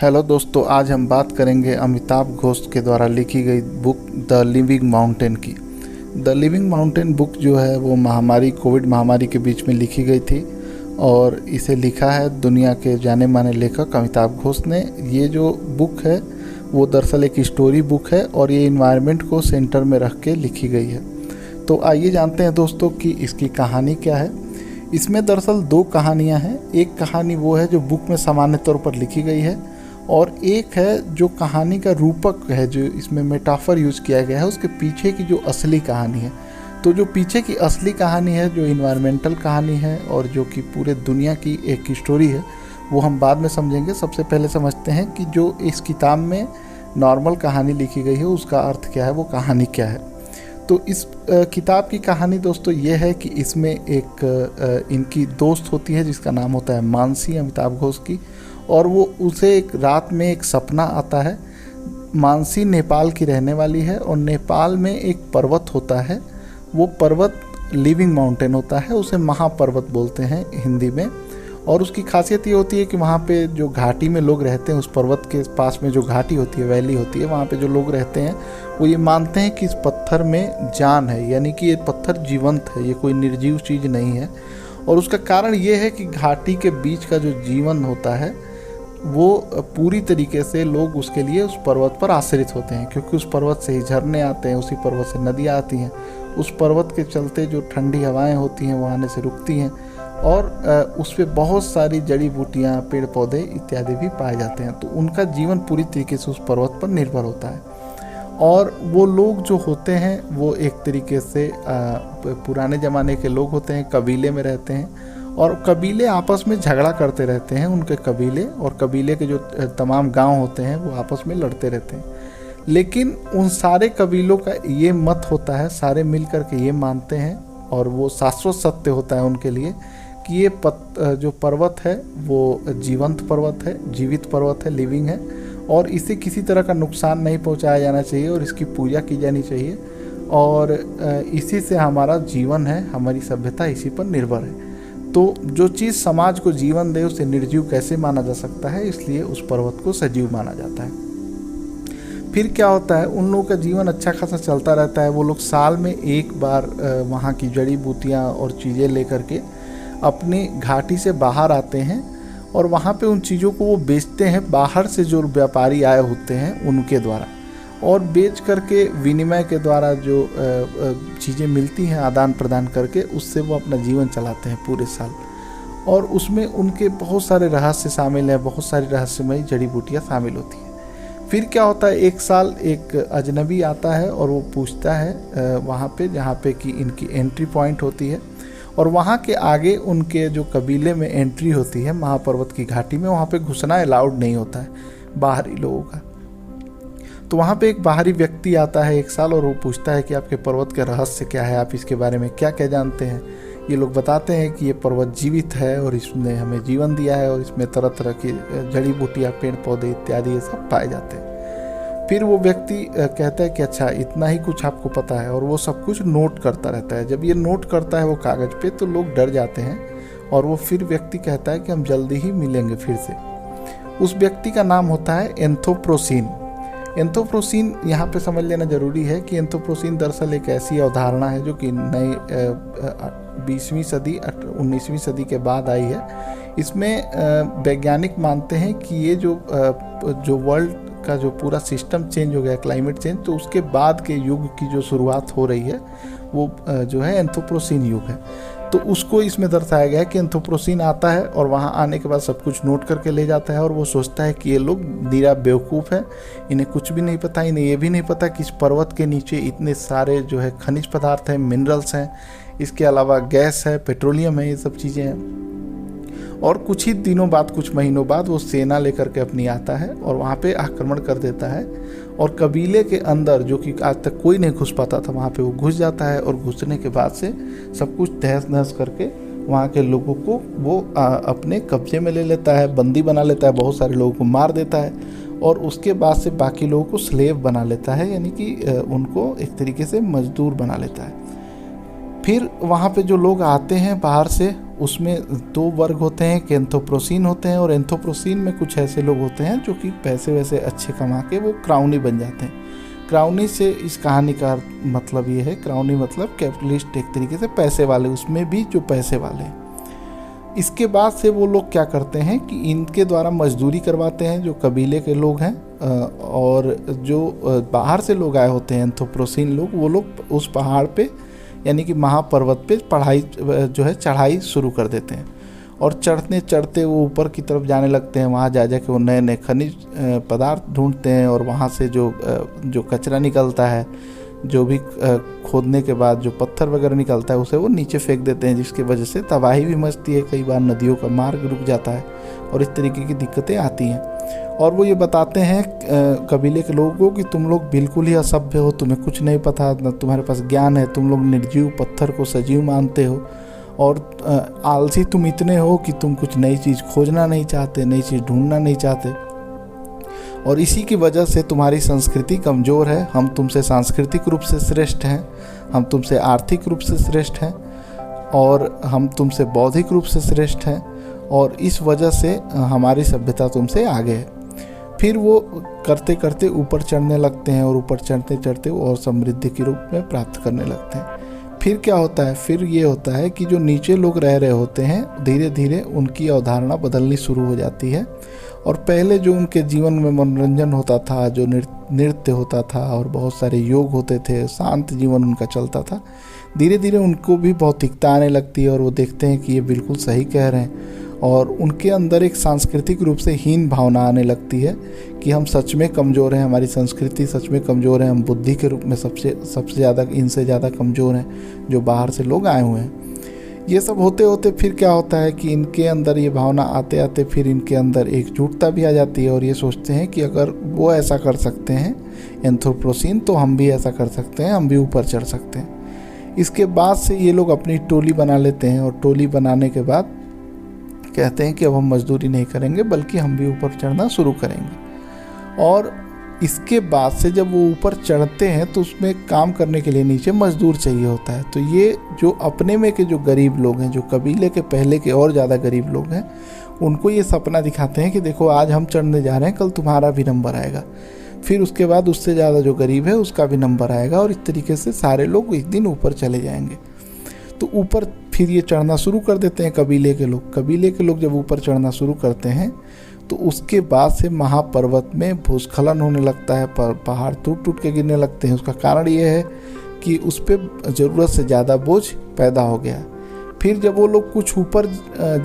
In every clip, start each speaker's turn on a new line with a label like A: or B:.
A: Hello दोस्तों, आज हम बात करेंगे अमिताभ घोष के द्वारा लिखी गई बुक द लिविंग माउंटेन की। द लिविंग माउंटेन बुक जो है वो कोविड महामारी के बीच में लिखी गई थी और इसे लिखा है दुनिया के जाने माने लेखक अमिताभ घोष ने। ये जो बुक है वो दरअसल एक स्टोरी बुक है और ये इन्वायरमेंट को सेंटर में रख के लिखी गई है। तो आइए जानते हैं दोस्तों कि इसकी कहानी क्या है। इसमें दरअसल दो कहानियाँ हैं। एक कहानी वो है जो बुक में सामान्य तौर पर लिखी गई है और एक है जो कहानी का रूपक है, जो इसमें मेटाफर यूज़ किया गया है, उसके पीछे की जो असली कहानी है। तो जो पीछे की असली कहानी है, जो इन्वायरमेंटल कहानी है और जो कि पूरे दुनिया की एक स्टोरी है, वो हम बाद में समझेंगे। सबसे पहले समझते हैं कि जो इस किताब में नॉर्मल कहानी लिखी गई है उसका अर्थ क्या है, वो कहानी क्या है। तो इस किताब की कहानी दोस्तों ये है कि इसमें एक इनकी दोस्त होती है जिसका नाम होता है मानसी, अमिताभ घोष की, और वो उसे एक रात में एक सपना आता है। मानसी नेपाल की रहने वाली है और नेपाल में एक पर्वत होता है, वो पर्वत लिविंग माउंटेन होता है, उसे महापर्वत बोलते हैं हिंदी में। और उसकी खासियत ये होती है कि वहाँ पे जो घाटी में लोग रहते हैं, उस पर्वत के पास में जो घाटी होती है, वैली होती है, वहाँ पे जो लोग रहते हैं वो ये मानते हैं कि इस पत्थर में जान है, यानी कि ये पत्थर जीवंत है, ये कोई निर्जीव चीज़ नहीं है। और उसका कारण ये है कि घाटी के बीच का जो जीवन होता है वो पूरी तरीके से लोग उसके लिए उस पर्वत पर आश्रित होते हैं, क्योंकि उस पर्वत से ही झरने आते हैं, उसी पर्वत से नदियाँ आती हैं। उस पर्वत के चलते जो ठंडी हवाएं होती हैं वो आने से रुकती हैं और उस पर बहुत सारी जड़ी बूटियाँ, पेड़ पौधे इत्यादि भी पाए जाते हैं। तो उनका जीवन पूरी तरीके से उस पर्वत पर निर्भर होता है। और वो लोग जो होते हैं वो एक तरीके से पुराने ज़माने के लोग होते हैं, कबीले में रहते हैं और कबीले आपस में झगड़ा करते रहते हैं। उनके कबीले और कबीले के जो तमाम गांव होते हैं वो आपस में लड़ते रहते हैं। लेकिन उन सारे कबीलों का ये मत होता है, सारे मिल कर के ये मानते हैं और वो शाश्वत सत्य होता है उनके लिए कि ये जो पर्वत है वो जीवंत पर्वत है, जीवित पर्वत है, लिविंग है, और इसे किसी तरह का नुकसान नहीं पहुंचाया जाना चाहिए और इसकी पूजा की जानी चाहिए। और इसी से हमारा जीवन है, हमारी सभ्यता इसी पर निर्भर है। तो जो चीज़ समाज को जीवन दे उसे निर्जीव कैसे माना जा सकता है, इसलिए उस पर्वत को सजीव माना जाता है। फिर क्या होता है, उन लोगों का जीवन अच्छा खासा चलता रहता है। वो लोग साल में एक बार वहाँ की जड़ी बूटियाँ और चीज़ें लेकर के अपनी घाटी से बाहर आते हैं और वहाँ पे उन चीज़ों को वो बेचते हैं, बाहर से जो व्यापारी आए होते हैं उनके द्वारा, और बेच करके विनिमय के द्वारा जो चीज़ें मिलती हैं आदान प्रदान करके, उससे वो अपना जीवन चलाते हैं पूरे साल। और उसमें उनके बहुत सारे रहस्य शामिल हैं, बहुत सारी रहस्यमयी जड़ी बूटियाँ शामिल होती हैं। फिर क्या होता है, एक साल एक अजनबी आता है और वो पूछता है वहाँ पे जहाँ पे कि इनकी एंट्री पॉइंट होती है, और वहाँ के आगे उनके जो कबीले में एंट्री होती है महापर्वत की घाटी में, वहाँ पे घुसना अलाउड नहीं होता है बाहरी लोगों का। तो वहाँ पे एक बाहरी व्यक्ति आता है एक साल और वो पूछता है कि आपके पर्वत का रहस्य क्या है, आप इसके बारे में क्या क्या जानते हैं। ये लोग बताते हैं कि ये पर्वत जीवित है और इसने हमें जीवन दिया है और इसमें तरह तरह की जड़ी बूटियाँ, पेड़ पौधे इत्यादि ये सब पाए जाते हैं। फिर वो व्यक्ति कहता है कि अच्छा, इतना ही कुछ आपको पता है, और वो सब कुछ नोट करता रहता है। जब ये नोट करता है वो कागज़ पे, तो लोग डर जाते हैं और वो फिर व्यक्ति कहता है कि हम जल्दी ही मिलेंगे फिर से। उस व्यक्ति का नाम होता है एंथ्रोपोसीन। एंथ्रोपोसीन यहाँ पे समझ लेना जरूरी है कि एंथ्रोपोसीन दरअसल एक ऐसी अवधारणा है जो कि नई 20वीं सदी 19वीं सदी के बाद आई है। इसमें वैज्ञानिक मानते हैं कि ये जो वर्ल्ड का जो पूरा सिस्टम चेंज हो गया, क्लाइमेट चेंज, तो उसके बाद के युग की जो शुरुआत हो रही है वो जो है एंथ्रोपोसीन युग है। तो उसको इसमें दर्शाया गया है कि एंथ्रोपोसीन आता है और वहाँ आने के बाद सब कुछ नोट करके ले जाता है और वो सोचता है कि ये लोग निरा बेवकूफ़ है, इन्हें कुछ भी नहीं पता, इन्हें ये भी नहीं पता कि इस पर्वत के नीचे इतने सारे जो है खनिज पदार्थ हैं, मिनरल्स हैं, इसके अलावा गैस है, पेट्रोलियम है, ये सब चीज़ें हैं। और कुछ ही दिनों बाद, कुछ महीनों बाद वो सेना लेकर के अपनी आता है और वहाँ पे आक्रमण कर देता है और कबीले के अंदर, जो कि आज तक कोई नहीं घुस पाता था, वहाँ पे वो घुस जाता है और घुसने के बाद से सब कुछ तहस नहस करके वहाँ के लोगों को वो अपने कब्जे में ले लेता है, बंदी बना लेता है, बहुत सारे लोगों को मार देता है और उसके बाद से बाकी लोगों को स्लेव बना लेता है, यानी कि उनको एक तरीके से मजदूर बना लेता है। फिर वहाँ पे जो लोग आते हैं बाहर से, उसमें 2 वर्ग होते हैं, कि एंथ्रोपोसीन होते हैं, और एंथ्रोपोसीन में कुछ ऐसे लोग होते हैं जो कि पैसे वैसे अच्छे कमा के वो क्राउनी बन जाते हैं। क्राउनी से इस कहानी का मतलब ये है, क्राउनी मतलब कैपिटलिस्ट, एक तरीके से पैसे वाले, उसमें भी जो पैसे वाले हैं। इसके बाद से वो लोग क्या करते हैं कि इनके द्वारा मजदूरी करवाते हैं जो कबीले के लोग हैं, और जो बाहर से लोग आए होते हैं एंथ्रोपोसीन लोग, वो लोग उस पहाड़ पे यानी कि महापर्वत पे पढ़ाई जो है चढ़ाई शुरू कर देते हैं। और चढ़ते चढ़ते वो ऊपर की तरफ जाने लगते हैं। वहाँ जा के वो नए नए खनिज पदार्थ ढूंढते हैं, और वहाँ से जो कचरा निकलता है, जो भी खोदने के बाद जो पत्थर वगैरह निकलता है, उसे वो नीचे फेंक देते हैं, जिसकी वजह से तबाही भी मचती है। कई बार नदियों का मार्ग रुक जाता है और इस तरीके की दिक्कतें आती हैं। और वो ये बताते हैं कबीले के लोगों को कि तुम लोग बिल्कुल ही असभ्य हो, तुम्हें कुछ नहीं पता, न तुम्हारे पास ज्ञान है, तुम लोग निर्जीव पत्थर को सजीव मानते हो, और आलसी तुम इतने हो कि तुम कुछ नई चीज़ खोजना नहीं चाहते, नई चीज़ ढूंढना नहीं चाहते, और इसी की वजह से तुम्हारी संस्कृति कमज़ोर है। हम तुमसे सांस्कृतिक रूप से श्रेष्ठ हैं, हम तुमसे आर्थिक रूप से श्रेष्ठ हैं, और हम तुमसे बौद्धिक रूप से श्रेष्ठ हैं, और इस वजह से हमारी सभ्यता तुमसे आगे है। फिर वो करते करते ऊपर चढ़ने लगते हैं, और ऊपर चढ़ते चढ़ते वो और समृद्धि के रूप में प्राप्त करने लगते हैं। फिर क्या होता है, फिर ये होता है कि जो नीचे लोग रह रहे होते हैं, धीरे धीरे उनकी अवधारणा बदलनी शुरू हो जाती है। और पहले जो उनके जीवन में मनोरंजन होता था, जो नृत्य होता था और बहुत सारे योग होते थे, शांत जीवन उनका चलता था, धीरे धीरे उनको भी भौतिकता आने लगती है, और वो देखते हैं कि ये बिल्कुल सही कह रहे हैं, और उनके अंदर एक सांस्कृतिक रूप से हीन भावना आने लगती है कि हम सच में कमज़ोर हैं, हमारी संस्कृति सच में कमज़ोर है, हम बुद्धि के रूप में सबसे ज़्यादा, इनसे ज़्यादा कमज़ोर हैं जो बाहर से लोग आए हुए हैं। ये सब होते होते फिर क्या होता है कि इनके अंदर ये भावना आते आते फिर इनके अंदर एकजुटता भी आ जाती है, और ये सोचते हैं कि अगर वो ऐसा कर सकते हैं एंथ्रोपोसीन, तो हम भी ऐसा कर सकते हैं, हम भी ऊपर चढ़ सकते हैं। इसके बाद से ये लोग अपनी टोली बना लेते हैं, और टोली बनाने के बाद कहते हैं कि अब हम मजदूरी नहीं करेंगे, बल्कि हम भी ऊपर चढ़ना शुरू करेंगे। और इसके बाद से जब वो ऊपर चढ़ते हैं तो उसमें काम करने के लिए नीचे मजदूर चाहिए होता है। तो ये जो अपने में के जो गरीब लोग हैं, जो कबीले के पहले के और ज़्यादा गरीब लोग हैं, उनको ये सपना दिखाते हैं कि देखो आज हम चढ़ने जा रहे हैं, कल तुम्हारा भी नंबर आएगा, फिर उसके बाद उससे ज़्यादा जो गरीब है उसका भी नंबर आएगा, और इस तरीके से सारे लोग एक दिन ऊपर चले जाएंगे। तो ऊपर फिर ये चढ़ना शुरू कर देते हैं कबीले के लोग। कबीले के लोग जब ऊपर चढ़ना शुरू करते हैं तो उसके बाद से महापर्वत में भूस्खलन होने लगता है, पहाड़ टूट टूट के गिरने लगते हैं। उसका कारण ये है कि उस पर ज़रूरत से ज़्यादा बोझ पैदा हो गया। फिर जब वो लोग कुछ ऊपर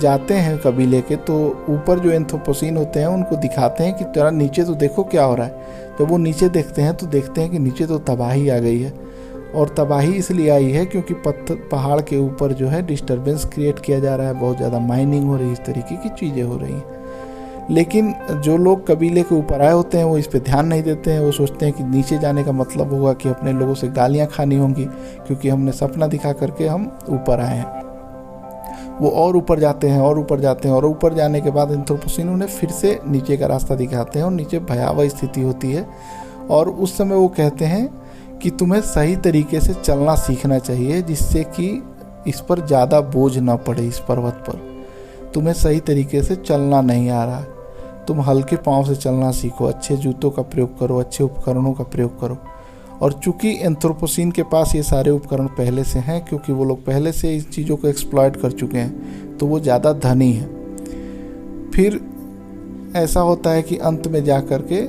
A: जाते हैं कबीले के, तो ऊपर जो एंथ्रोपोसीन होते हैं उनको दिखाते हैं कि तेरा नीचे तो देखो क्या हो रहा है। जब वो नीचे देखते हैं तो देखते हैं कि नीचे तो तबाही आ गई है, और तबाही इसलिए आई है क्योंकि पहाड़ के ऊपर जो है डिस्टरबेंस क्रिएट किया जा रहा है, बहुत ज़्यादा माइनिंग हो रही है, इस तरीके की चीज़ें हो रही हैं। लेकिन जो लोग कबीले के ऊपर आए होते हैं वो इस पे ध्यान नहीं देते हैं। वो सोचते हैं कि नीचे जाने का मतलब होगा कि अपने लोगों से गालियां खानी होंगी, क्योंकि हमने सपना दिखा करके हम ऊपर आए हैं। वो और ऊपर जाते हैं और ऊपर जाते हैं, और ऊपर जाने के बाद एंथ्रोपोसीन उन्हें फिर से नीचे का रास्ता दिखाते हैं, और नीचे भयावह स्थिति होती है। और उस समय वो कहते हैं कि तुम्हें सही तरीके से चलना सीखना चाहिए, जिससे कि इस पर ज़्यादा बोझ ना पड़े। इस पर्वत पर तुम्हें सही तरीके से चलना नहीं आ रहा, तुम हल्के पाँव से चलना सीखो, अच्छे जूतों का प्रयोग करो, अच्छे उपकरणों का प्रयोग करो। और चूंकि एंथ्रोपोसीन के पास ये सारे उपकरण पहले से हैं, क्योंकि वो लोग पहले से इस चीज़ों को एक्सप्लॉइट कर चुके हैं, तो वो ज़्यादा धनी है। फिर ऐसा होता है कि अंत में जा कर के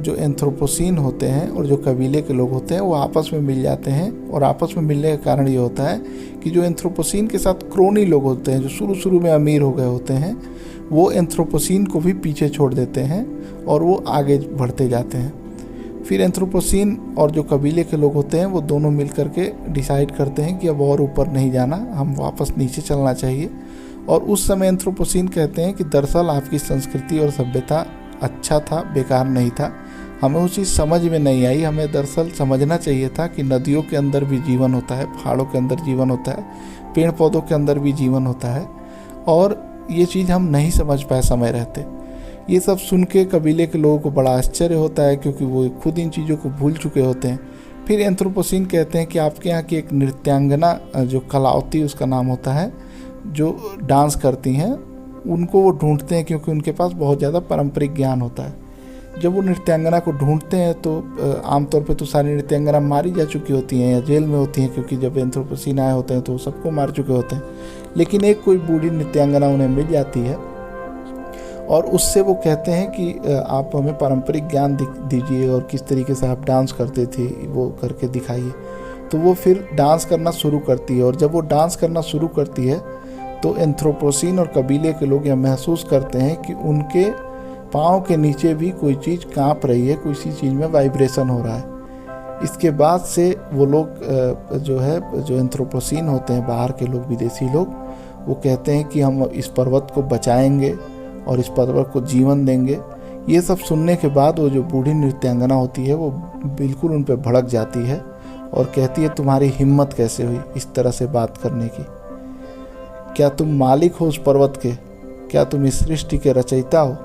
A: जो एंथ्रोपोसीन होते हैं और जो कबीले के लोग होते हैं वो आपस में मिल जाते हैं, और आपस में मिलने का कारण ये होता है कि जो एंथ्रोपोसीन के साथ क्रोनी लोग होते हैं, जो शुरू में अमीर हो गए होते हैं, वो एंथ्रोपोसीन को भी पीछे छोड़ देते हैं और वो आगे बढ़ते जाते हैं। फिर एंथ्रोपोसीन और जो कबीले के लोग होते हैं वो दोनों मिल कर के डिसाइड करते हैं कि अब और ऊपर नहीं जाना, हम वापस नीचे चलना चाहिए। और उस समय एंथ्रोपोसीन कहते हैं कि दरअसल आपकी संस्कृति और सभ्यता अच्छा था, बेकार नहीं था, हमें वो चीज़ समझ में नहीं आई। हमें दरअसल समझना चाहिए था कि नदियों के अंदर भी जीवन होता है, पहाड़ों के अंदर जीवन होता है, पेड़ पौधों के अंदर भी जीवन होता है, और ये चीज़ हम नहीं समझ पाए समय रहते। ये सब सुन के कबीले के लोगों को बड़ा आश्चर्य होता है, क्योंकि वो खुद इन चीज़ों को भूल चुके होते हैं। फिर एंथ्रोपोसीन कहते हैं कि आपके यहाँ की एक नृत्यांगना जो कलावती उसका नाम होता है, जो डांस करती हैं, उनको वो ढूंढते हैं क्योंकि उनके पास बहुत ज़्यादा पारंपरिक ज्ञान होता है। जब वो नृत्यांगना को ढूंढते हैं तो आमतौर पे तो सारी नृत्यांगना मारी जा चुकी होती हैं या जेल में होती हैं, क्योंकि जब एंथ्रोपोसीन आए होते हैं तो सबको मार चुके होते हैं। लेकिन एक कोई बूढ़ी नृत्यांगना उन्हें मिल जाती है और उससे वो कहते हैं कि आप हमें पारंपरिक ज्ञान दीजिए और किस तरीके से आप डांस करते थे वो करके दिखाइए। तो वो फिर डांस करना शुरू करती है, और जब वो डांस करना शुरू करती है तो एंथ्रोपोसीन और कबीले के लोग यह महसूस करते हैं कि उनके पाँव के नीचे भी कोई चीज़ काँप रही है, किसी चीज़ में वाइब्रेशन हो रहा है। इसके बाद से वो लोग जो एंथ्रोपोसीन होते हैं, बाहर के लोग, विदेशी लोग, वो कहते हैं कि हम इस पर्वत को बचाएंगे और इस पर्वत को जीवन देंगे। ये सब सुनने के बाद वो जो बूढ़ी नृत्यांगना होती है वो बिल्कुल उन पर भड़क जाती है और कहती है, तुम्हारी हिम्मत कैसे हुई इस तरह से बात करने की? क्या तुम मालिक हो उस पर्वत के? क्या तुम इस सृष्टि के रचयिता हो?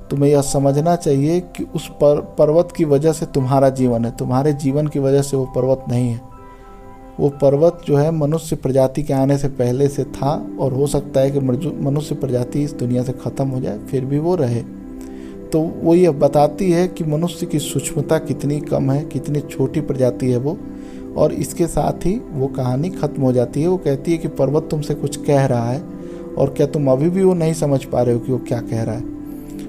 A: तुम्हें यह समझना चाहिए कि उस पर्वत की वजह से तुम्हारा जीवन है, तुम्हारे जीवन की वजह से वो पर्वत नहीं है। वो पर्वत जो है मनुष्य प्रजाति के आने से पहले से था, और हो सकता है कि मनुष्य प्रजाति इस दुनिया से ख़त्म हो जाए फिर भी वो रहे। तो वो ये बताती है कि मनुष्य की सूक्ष्मता कितनी कम है, कितनी छोटी प्रजाति है वो, और इसके साथ ही वो कहानी ख़त्म हो जाती है। वो कहती है कि पर्वत तुमसे कुछ कह रहा है और क्या तुम अभी भी वो नहीं समझ पा रहे हो कि वो क्या कह रहा है,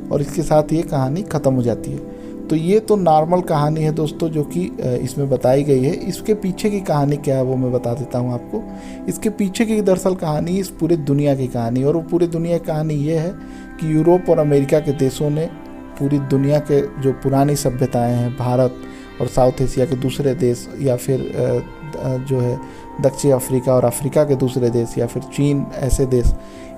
A: और इसके साथ ये कहानी ख़त्म हो जाती है। तो ये तो नॉर्मल कहानी है दोस्तों जो कि इसमें बताई गई है। इसके पीछे की कहानी क्या है वो मैं बता देता हूँ आपको। इसके पीछे की दरअसल कहानी इस पूरे दुनिया की कहानी, और वो पूरी दुनिया की कहानी ये है कि यूरोप और अमेरिका के देशों ने पूरी दुनिया के जो पुरानी सभ्यताएं हैं, भारत और साउथ एशिया के दूसरे देश, या फिर जो है दक्षिण अफ्रीका और अफ्रीका के दूसरे देश, या फिर चीन, ऐसे देश,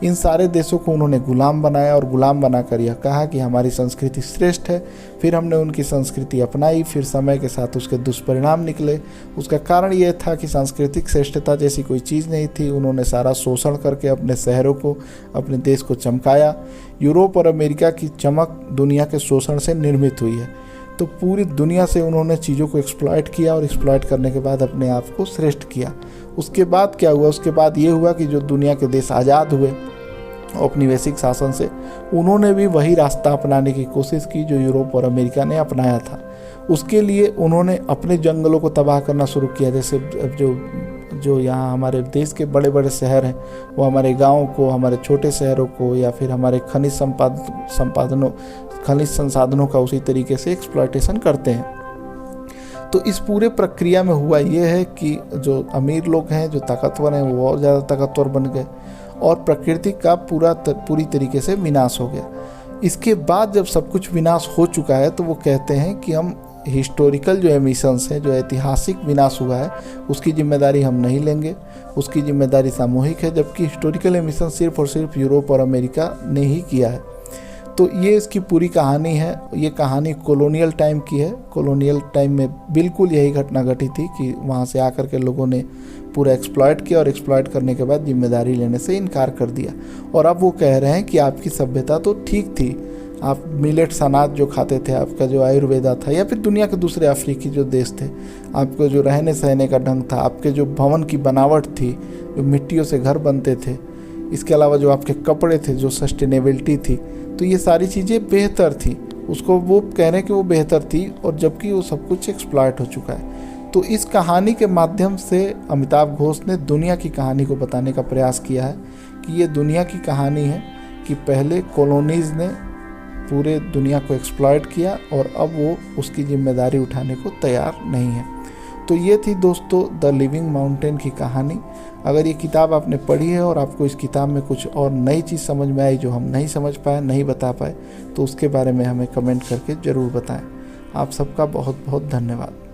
A: इन सारे देशों को उन्होंने गुलाम बनाया और गुलाम बनाकर यह कहा कि हमारी संस्कृति श्रेष्ठ है। फिर हमने उनकी संस्कृति अपनाई, फिर समय के साथ उसके दुष्परिणाम निकले। उसका कारण यह था कि सांस्कृतिक श्रेष्ठता जैसी कोई चीज़ नहीं थी। उन्होंने सारा शोषण करके अपने शहरों को, अपने देश को चमकाया। यूरोप और अमेरिका की चमक दुनिया के शोषण से निर्मित हुई है। तो पूरी दुनिया से उन्होंने चीज़ों को एक्सप्लॉइट किया, और एक्सप्लॉइट करने के बाद अपने आप को श्रेष्ठ किया। उसके बाद क्या हुआ? उसके बाद ये हुआ कि जो दुनिया के देश आज़ाद हुए औपनिवेशिक शासन से, उन्होंने भी वही रास्ता अपनाने की कोशिश की जो यूरोप और अमेरिका ने अपनाया था। उसके लिए उन्होंने अपने जंगलों को तबाह करना शुरू किया। जैसे जो यहाँ हमारे देश के बड़े बड़े शहर हैं, वो हमारे गाँव को, हमारे छोटे शहरों को, या फिर हमारे खनिज संसाधनों का उसी तरीके से एक्सप्लॉयटेशन करते हैं। तो इस पूरे प्रक्रिया में हुआ ये है कि जो अमीर लोग हैं, जो ताकतवर हैं, वो और ज़्यादा ताकतवर बन गए, और प्रकृति का पूरी तरीके से विनाश हो गया। इसके बाद जब सब कुछ विनाश हो चुका है तो वो कहते हैं कि हम हिस्टोरिकल जो एमिशंस हैं, जो ऐतिहासिक विनाश हुआ है, उसकी जिम्मेदारी हम नहीं लेंगे, उसकी जिम्मेदारी सामूहिक है। जबकि हिस्टोरिकल एमिशन सिर्फ और सिर्फ यूरोप और अमेरिका ने ही किया है। तो ये इसकी पूरी कहानी है। ये कहानी कॉलोनियल टाइम की है। कॉलोनियल टाइम में बिल्कुल यही घटना घटी थी कि वहाँ से आकर के लोगों ने पूरा एक्सप्लॉइट किया, और एक्सप्लॉइट करने के बाद जिम्मेदारी लेने से इनकार कर दिया। और अब वो कह रहे हैं कि आपकी सभ्यता तो ठीक थी, आप मिलेट्स अनाज जो खाते थे, आपका जो आयुर्वेदा था, या फिर दुनिया के दूसरे अफ्रीकी जो देश थे, आपको जो रहने सहने का ढंग था, आपके जो भवन की बनावट थी, जो मिट्टियों से घर बनते थे, इसके अलावा जो आपके कपड़े थे, जो सस्टेनेबिलिटी थी, तो ये सारी चीज़ें बेहतर थी। उसको वो कह रहे हैं कि वो बेहतर थी, और जबकि वो सब कुछ एक्सप्लॉइट हो चुका है। तो इस कहानी के माध्यम से अमिताभ घोष ने दुनिया की कहानी को बताने का प्रयास किया है कि ये दुनिया की कहानी है कि पहले कॉलोनीज़ ने पूरे दुनिया को एक्सप्लॉइट किया, और अब वो उसकी जिम्मेदारी उठाने को तैयार नहीं है। तो ये थी दोस्तों द लिविंग माउंटेन की कहानी। अगर ये किताब आपने पढ़ी है और आपको इस किताब में कुछ और नई चीज़ समझ में आई जो हम नहीं समझ पाए, नहीं बता पाए, तो उसके बारे में हमें कमेंट करके ज़रूर बताएं। आप सबका बहुत बहुत धन्यवाद।